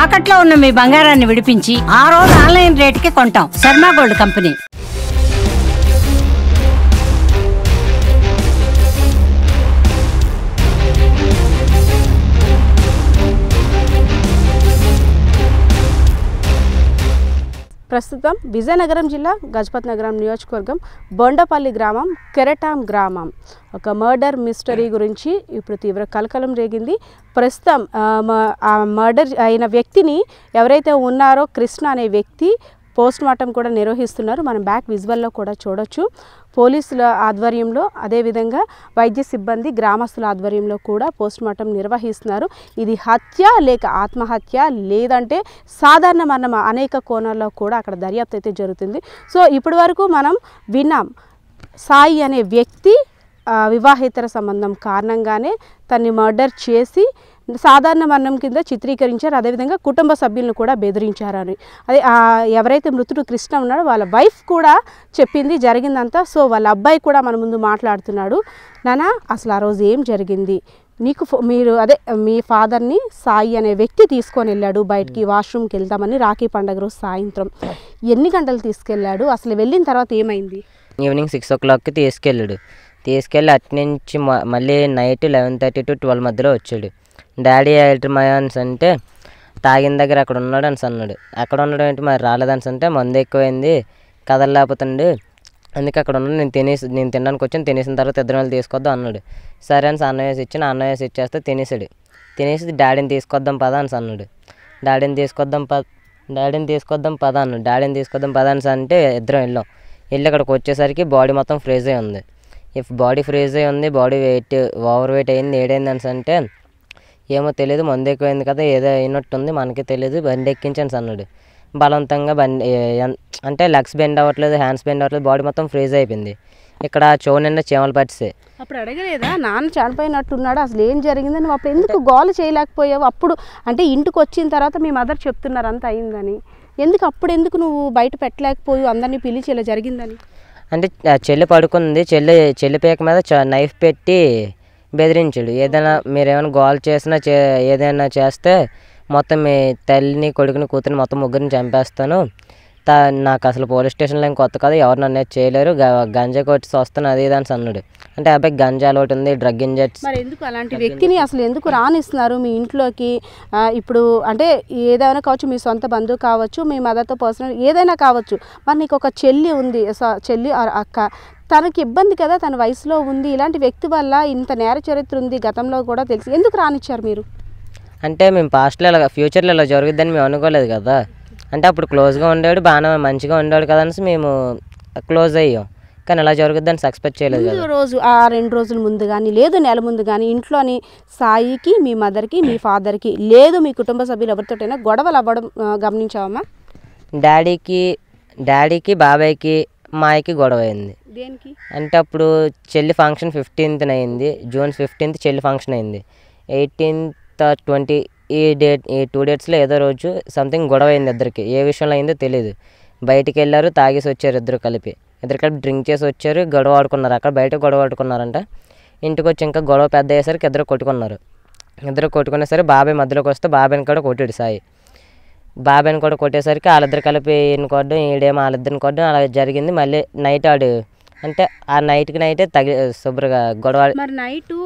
తాకట్లో ఉన్న మీ బంగారాన్ని విడిపించి ఆ రోజు ఆన్లైన్ రేటుకి కొంటాం. Sharma gold company. ప్రస్తుతం విజయనగరం జిల్లా గజపతి నగరం నియోజకవర్గం బొండపల్లి గ్రామం కెరటాం గ్రామం ఒక మర్డర్ మిస్టరీ గురించి ఇప్పుడు తీవ్ర కలకలం రేగింది. ప్రస్తుతం ఆ మర్డర్ అయిన వ్యక్తిని ఎవరైతే ఉన్నారో కృష్ణ అనే వ్యక్తి పోస్ట్ మార్టం కూడా నిర్వహిస్తున్నారు. మనం బ్యాక్ విజువల్లో కూడా చూడొచ్చు. పోలీసుల ఆధ్వర్యంలో అదేవిధంగా వైద్య సిబ్బంది గ్రామస్తుల ఆధ్వర్యంలో కూడా పోస్ట్ మార్టం నిర్వహిస్తున్నారు. ఇది హత్య లేక ఆత్మహత్య లేదంటే సాధారణ మరణం అనేక కోణాల్లో కూడా అక్కడ దర్యాప్తు అయితే జరుగుతుంది. సో ఇప్పటి వరకు మనం విన్నాం, సాయి అనే వ్యక్తి వివాహేతర సంబంధం కారణంగానే తన్ని మర్డర్ చేసి సాధారణ మరణం కింద చిత్రీకరించారు. అదేవిధంగా కుటుంబ సభ్యులను కూడా బెదిరించారని. అదే ఎవరైతే మృతుడు కృష్ణ ఉన్నాడో వాళ్ళ వైఫ్ కూడా చెప్పింది జరిగిందంతా. సో వాళ్ళ అబ్బాయి కూడా మన ముందు మాట్లాడుతున్నాడు. నాన్న, అసలు ఆ రోజు ఏం జరిగింది? మీరు మీ ఫాదర్ని సాయి అనే వ్యక్తి తీసుకొని వెళ్ళాడు బయటికి, వాష్రూమ్కి వెళ్తామని రాఖీ పండుగ రోజు సాయంత్రం. ఎన్ని గంటలు తీసుకెళ్ళాడు? అసలు వెళ్ళిన తర్వాత ఏమైంది? ఈవినింగ్ 6 o'clockకి తీసుకెళ్ళి అట్నుంచి మళ్ళీ నైట్ 11:30 to 12 మధ్యలో వచ్చాడు. డాడీ మయాన్స్ అంటే తాగిన దగ్గర అక్కడ ఉన్నాడు అని అన్నాడు. అక్కడ ఉండడం ఏంటి మరి రాలేదని అంటే మందు ఎక్కువైంది కదలలేకపోతుండే, అందుకే అక్కడ ఉన్నాడు. నేను తినడానికి వచ్చాను, తినేసిన తర్వాత ఇద్దరు వాళ్ళు తీసుకొద్దాం అన్నాడు. సరే అని అన్నం వేసి ఇచ్చాను. అన్నం వేసి ఇచ్చేస్తే తినేసి డాడీని తీసుకొద్దాం పదా అని అన్నాడు. డాడీని తీసుకొద్దాం పదా అన్నాడు. డాడీని తీసుకొద్దాం పదా అని అంటే ఇద్దరం వెళ్ళి అక్కడికి వచ్చేసరికి బాడీ మొత్తం ఫ్రీజ్ అయి ఉంది. బాడీ ఫ్రీజ్ అయి ఉంది, బాడీ ఓవర్ వెయిట్ అయింది. ఏడైంది అని అంటే ఏమో తెలియదు, మందు ఎక్కువైంది కదా, ఏదో అయినట్టుంది, మనకి తెలియదు, బండి ఎక్కించండి అన్నాడు. బలవంతంగా బండి అంటే లెగ్స్ బెండ్ అవ్వట్లేదు, హ్యాండ్స్ బెండ్ అవ్వట్లేదు, బాడీ మొత్తం ఫ్రీజ్ అయిపోయింది. ఇక్కడ చెవు నిండా చీమలు పట్టిసే. అప్పుడు అడగలేదా నాన్న చనిపోయినట్టున్నాడు, అసలు ఏం జరిగిందని? అప్పుడు ఎందుకు గోల చేయలేకపోయావు? అప్పుడు అంటే ఇంటికి వచ్చిన తర్వాత మీ మదర్ చెప్తున్నారు అంత అయిందని, అప్పుడు నువ్వు బయట పెట్టలేకపోయావు, అందరినీ పిలిచి ఇలా జరిగిందని? అంటే చెల్లి పడుకుంది, చెల్లి పేక మీద నైఫ్ పెట్టి బెదిరించాడు. ఏదైనా మీరేమైనా గోల్ చేసినా ఏదైనా చేస్తే మొత్తం మీ తల్లిని కొడుకుని కూతురిని మొత్తం ముగ్గురిని చంపేస్తాను, నాకు అసలు పోలీస్ స్టేషన్లో ఏం కొత్త కాదు, ఎవరు నన్ను చేయలేరు, గంజా కొట్టి వస్తాను అది ఇది అని అన్నాడు. అంటే అబ్బాయి గంజా అలవాటు ఉంది, డ్రగ్ ఇంజెక్ట్స్. మరి ఎందుకు అలాంటి వ్యక్తిని అసలు ఎందుకు రానిస్తున్నారు మీ ఇంట్లోకి? ఇప్పుడు అంటే ఏదైనా కావచ్చు, మీ సొంత బంధువు కావచ్చు, మీ మదర్తో పర్సనల్ ఏదైనా కావచ్చు. మరి నీకు ఒక చెల్లి ఉంది, చెల్లి అక్క, తనకి ఇబ్బంది కదా, తన వయసులో ఉంది. ఇలాంటి వ్యక్తి వల్ల ఇంత నేర చరిత్ర ఉంది గతంలో కూడా తెలిసి ఎందుకు రానిచ్చారు మీరు? అంటే మేము పాస్ట్లో ఇలా ఫ్యూచర్లో ఇలా జరుగుద్దని మేము అనుకోలేదు కదా. అంటే అప్పుడు క్లోజ్గా ఉండేవాడు, బాగా మంచిగా ఉండేవాడు కదా అనేసి మేము క్లోజ్ అయ్యాం. కానీ ఇలా జరుగుద్దని ఎక్స్పెక్ట్ చేయలేదు కదా. రోజు 2 రోజుల ముందు కానీ లేదు నెల ముందు కానీ ఇంట్లోని సాయికి, మీ మదర్కి, మీ ఫాదర్కి లేదు మీ కుటుంబ సభ్యులు ఎవరితోటైనా గొడవలు అవ్వడం గమనించావమ్మా? డాడీకి బాబాయ్కి మాయకి గొడవ అయింది. దేనికి అంటే అప్పుడు చెల్లి ఫంక్షన్ 15th అయింది, June 15th చెల్లి ఫంక్షన్ అయింది. 18th 20 ఈ 2 డేట్స్లో ఏదో రోజు సంథింగ్ గొడవ అయింది ఇద్దరికి. ఏ విషయంలో అయిందో తెలియదు. బయటికి వెళ్ళారు, తాగేసి వచ్చారు, ఇద్దరు కలిపి డ్రింక్ చేసి వచ్చారు, గొడవ ఆడుకున్నారు. అక్కడ బయట గొడవ ఆడుకున్నారంట. ఇంటికి వచ్చి ఇంకా గొడవ పెద్ద అయ్యేసరికి ఇద్దరు కొట్టుకునేసరికి బాబాయ్ మధ్యలోకి వస్తే బాబాయ్ని కూడా కొట్టాడు సాయి. బాబాయ్ని కూడా కొట్టేసరికి వాళ్ళిద్దరు కలిపి ఈయన కొట్టడం, ఈడేమో వాళ్ళిద్దరిని కొట్టడం, అలా జరిగింది. మళ్ళీ నైట్ అంటే ఆ నైట్కి శుభ్రంగా గొడవ. మరి నైటు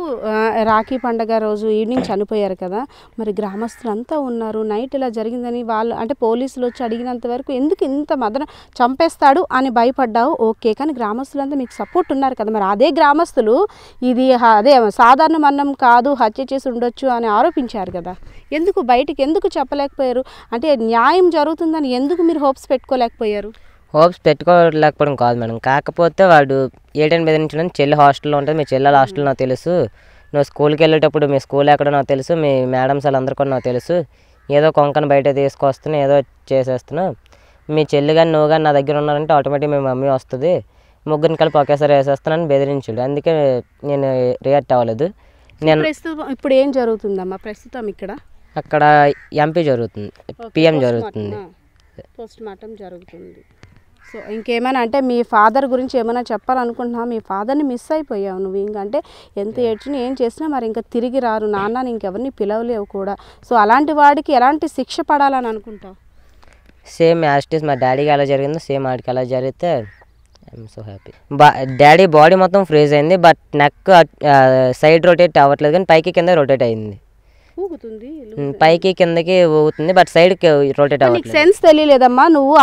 రాఖీ పండగ రోజు ఈవినింగ్ చనిపోయారు కదా, మరి గ్రామస్తులు అంతా ఉన్నారు. నైట్ ఇలా జరిగిందని వాళ్ళు అంటే పోలీసులు వచ్చి అడిగినంత వరకు ఎందుకు ఇంత మదన చంపేస్తాడు అని భయపడ్డావు, ఓకే. కానీ గ్రామస్తులంతా మీకు సపోర్ట్ ఉన్నారు కదా, మరి అదే గ్రామస్తులు ఇది సాధారణ మరణం కాదు, హత్య చేసి ఉండొచ్చు అని ఆరోపించారు కదా, బయటికి ఎందుకు చెప్పలేకపోయారు? అంటే న్యాయం జరుగుతుందని ఎందుకు మీరు హోప్స్ పెట్టుకోలేకపోయారు? హోప్స్ పెట్టుకోలేకపోవడం కాదు మేడం, కాకపోతే వాడు ఏడని బెదిరించడం. చెల్లి హాస్టల్లో ఉంటుంది, మీ చెల్లెల హాస్టల్ నాకు తెలుసు, నువ్వు స్కూల్కి వెళ్ళేటప్పుడు మీ స్కూల్ ఎక్కడో నాకు తెలుసు, మీ మేడమ్స్ వాళ్ళందరూ కూడా నాకు తెలుసు, ఏదో కొంకని బయట తీసుకొస్తున్నావు, ఏదో చేసేస్తున్నావు, మీ చెల్లి కానీ నువ్వు కానీ నా దగ్గర ఉన్నారంటే ఆటోమేటిక్ మీ మమ్మీ వస్తుంది, ముగ్గురిని కలిపి ఒకేసారి వేసేస్తానని బెదిరించాడు. అందుకే నేను రియాక్ట్ అవ్వలేదు. ఇప్పుడు ఏం జరుగుతుందమ్మా ప్రస్తుతం ఇక్కడ? అక్కడ ఎంపీ జరుగుతుంది, పిఎం జరుగుతుంది, పోస్ట్ మార్టం జరుగుతుంది. సో ఇంకేమైనా అంటే మీ ఫాదర్ గురించి ఏమైనా చెప్పాలనుకుంటున్నావా? మీ ఫాదర్ని మిస్ అయిపోయావు నువ్వు, ఇంకంటే ఎంత ఏడ్చినా ఏం చేసినా మరి ఇంకా తిరిగి రారు నాన్న, ఇంకెవరిని పిలవలేవు కూడా. సో అలాంటి వాడికి ఎలాంటి శిక్ష పడాలని అనుకుంటావు? సేమ్ యాస్టిస్ మా డాడీకి ఎలా జరిగిందో సేమ్ ఆడికి అలా జరిగితే I'm so happy. Daddy body మొత్తం ఫ్రీజ్ అయింది, బట్ నెక్ సైడ్ రొటేట్ అవ్వట్లేదు కానీ పైకి కింద రొటేట్ అయింది. ఊగుతుంది పైకి కిందకి ఊగుతుంది, బట్ సైడ్కి రొటేట్ నీకు అవ్వట్లేదు. సెన్స్ తెలియలేదమ్మా, నువ్వు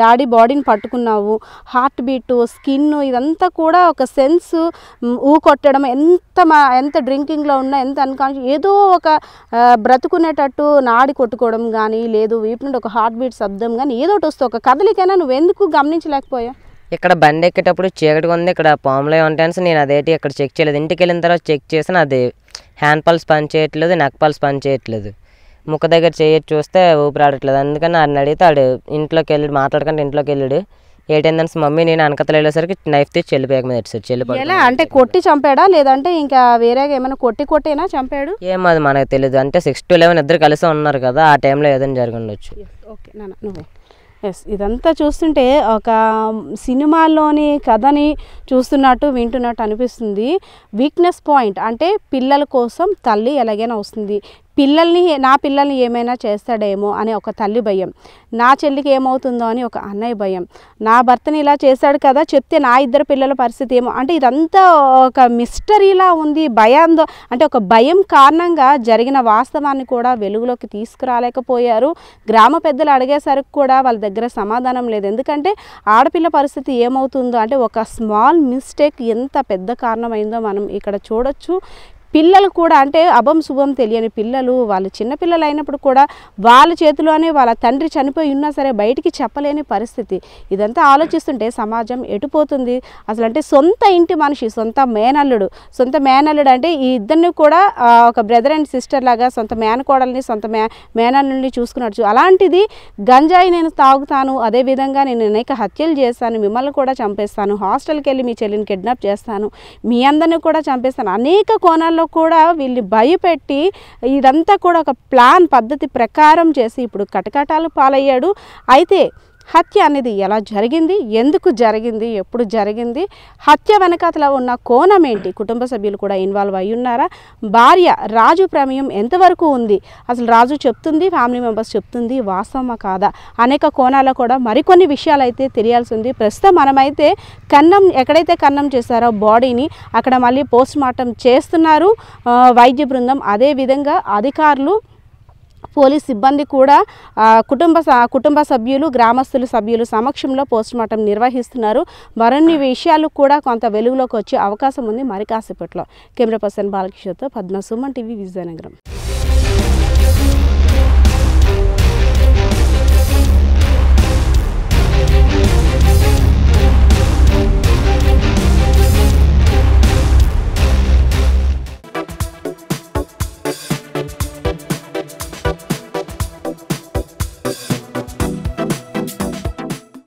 డాడీ బాడీని పట్టుకున్నావు, హార్ట్ బీట్, స్కిన్ ఇదంతా కూడా ఒక సెన్స్, కొట్టడం ఎంత డ్రింకింగ్లో ఉన్నా, ఎంత అన్కాన్షియస్ ఏదో ఒక బ్రతుకునేటట్టు నాడి కొట్టుకోవడం కానీ, లేదు వీపు నుండి ఒక హార్ట్ బీట్ శబ్దం కానీ ఏదో ఒకటి వస్తుంది, ఒక కదలికైనా నువ్వెందుకు గమనించలేకపోయావు? ఇక్కడ బండి ఎక్కేటప్పుడు చీకటిగా ఉంది, ఇక్కడ పాములే ఉంటాయని నేను అదేంటి ఇక్కడ చెక్ చేయలేదు. ఇంటికి వెళ్ళిన తర్వాత చెక్ చేసిన అది హ్యాండ్ పల్స్ పని చేయట్లేదు, నెక్ పల్స్ పని చేయట్లేదు, ముఖ దగ్గర చేయొచ్చు చూస్తే ఊపిరి ఆడట్లేదు. అందుకని ఆయన అడిగితే ఆడు ఇంట్లోకి వెళ్ళాడు, మాట్లాడకుండా ఇంట్లోకి వెళ్ళాడు. ఏటైందని మమ్మీ నేను అనకతలు వెళ్ళేసరికి నైఫ్ తీసి చెల్లిపోయాక మీద సార్ చెల్లిపోయి. ఎలా అంటే కొట్టి చంపాడా లేదంటే ఇంకా వేరేగా ఏమైనా కొట్టేనా చంపాడు? ఏమో అది మనకు తెలియదు. అంటే 6 to 11 ఇద్దరు కలిసి ఉన్నారు కదా, ఆ టైంలో ఏదైనా జరిగి ఉండొచ్చు. ఓకే నాన్న నువ్వే. ఎస్, ఇదంతా చూస్తుంటే ఒక సినిమాల్లోని కథని చూస్తున్నట్టు వింటున్నట్టు అనిపిస్తుంది. వీక్నెస్ పాయింట్ అంటే పిల్లల కోసం తల్లి ఎలాగైనా వస్తుంది, నా పిల్లల్ని ఏమైనా చేస్తాడేమో అని ఒక తల్లి భయం, నా చెల్లికి ఏమవుతుందో అని ఒక అన్నయ్య భయం, నా భర్తని ఇలా చేశాడు కదా చెప్తే నా 2 పిల్లల పరిస్థితి ఏమో, అంటే ఇదంతా ఒక మిస్టరీలా ఉంది. అంటే ఒక భయం కారణంగా జరిగిన వాస్తవాన్ని కూడా వెలుగులోకి తీసుకురాలేకపోయారు. గ్రామ పెద్దలు అడిగేసరికి కూడా వాళ్ళ దగ్గర సమాధానం లేదు. ఎందుకంటే ఆడపిల్ల పరిస్థితి ఏమవుతుందో, అంటే ఒక స్మాల్ మిస్టేక్ ఎంత పెద్ద కారణమైందో మనం ఇక్కడ చూడొచ్చు. పిల్లలు కూడా అంటే అభం శుభం తెలియని పిల్లలు, వాళ్ళు చిన్నపిల్లలు అయినప్పుడు కూడా వాళ్ళ చేతిలోనే వాళ్ళ తండ్రి చనిపోయి ఉన్నా సరే బయటికి చెప్పలేని పరిస్థితి. ఇదంతా ఆలోచిస్తుంటే సమాజం ఎటుపోతుంది అసలు. అంటే సొంత ఇంటి మనిషి, సొంత మేనల్లుడు అంటే ఈ ఇద్దరిని కూడా ఒక బ్రదర్ అండ్ సిస్టర్ లాగా సొంత మేనకోడల్ని సొంత మేనల్లుడిని చూసుకున్నట్టు, అలాంటిది గంజాయి నేను తాగుతాను, అదేవిధంగా నేను అనేక హత్యలు చేస్తాను, మిమ్మల్ని కూడా చంపేస్తాను, హాస్టల్కి వెళ్ళి మీ చెల్లిని కిడ్నాప్ చేస్తాను, మీ అందరిని కూడా చంపేస్తాను, అనేక కోణాల్లో కూడా వీళ్ళని భయపెట్టి ఇదంతా కూడా ఒక ప్లాన్ పద్ధతి ప్రకారం చేసి ఇప్పుడు కటకటాలు పాలయ్యాడు. అయితే హత్య అనేది ఎలా జరిగింది, ఎందుకు జరిగింది, ఎప్పుడు జరిగింది, హత్య వెనకాతల ఉన్న కోణం ఏంటి, కుటుంబ సభ్యులు కూడా ఇన్వాల్వ్ అయి ఉన్నారా, భార్య రాజు ప్రమేయం ఎంతవరకు ఉంది, అసలు రాజు చెప్తుంది ఫ్యామిలీ మెంబర్స్ చెప్తుంది వాస్తవమా కాదా, అనేక కోణాల్లో కూడా మరికొన్ని విషయాలు అయితే తెలియాల్సి ఉంది. ప్రస్తుతం మనమైతే ఎక్కడైతే కన్నం చేశారో బాడీని అక్కడ మళ్ళీ పోస్ట్ మార్టం చేస్తున్నారు వైద్య బృందం, అదేవిధంగా అధికారులు, పోలీస్ సిబ్బంది కూడా కుటుంబ సభ్యులు, గ్రామస్తుల సభ్యులు సమక్షంలో పోస్టుమార్టం నిర్వహిస్తున్నారు. మరిన్ని విషయాలు కూడా కొంత వెలుగులోకి వచ్చే అవకాశం ఉంది మరి కాసేపట్లో. కెమెరా పర్సన్ బాలకిషోర్తో పద్మ, సుమన్ టీవీ, విజయనగరం.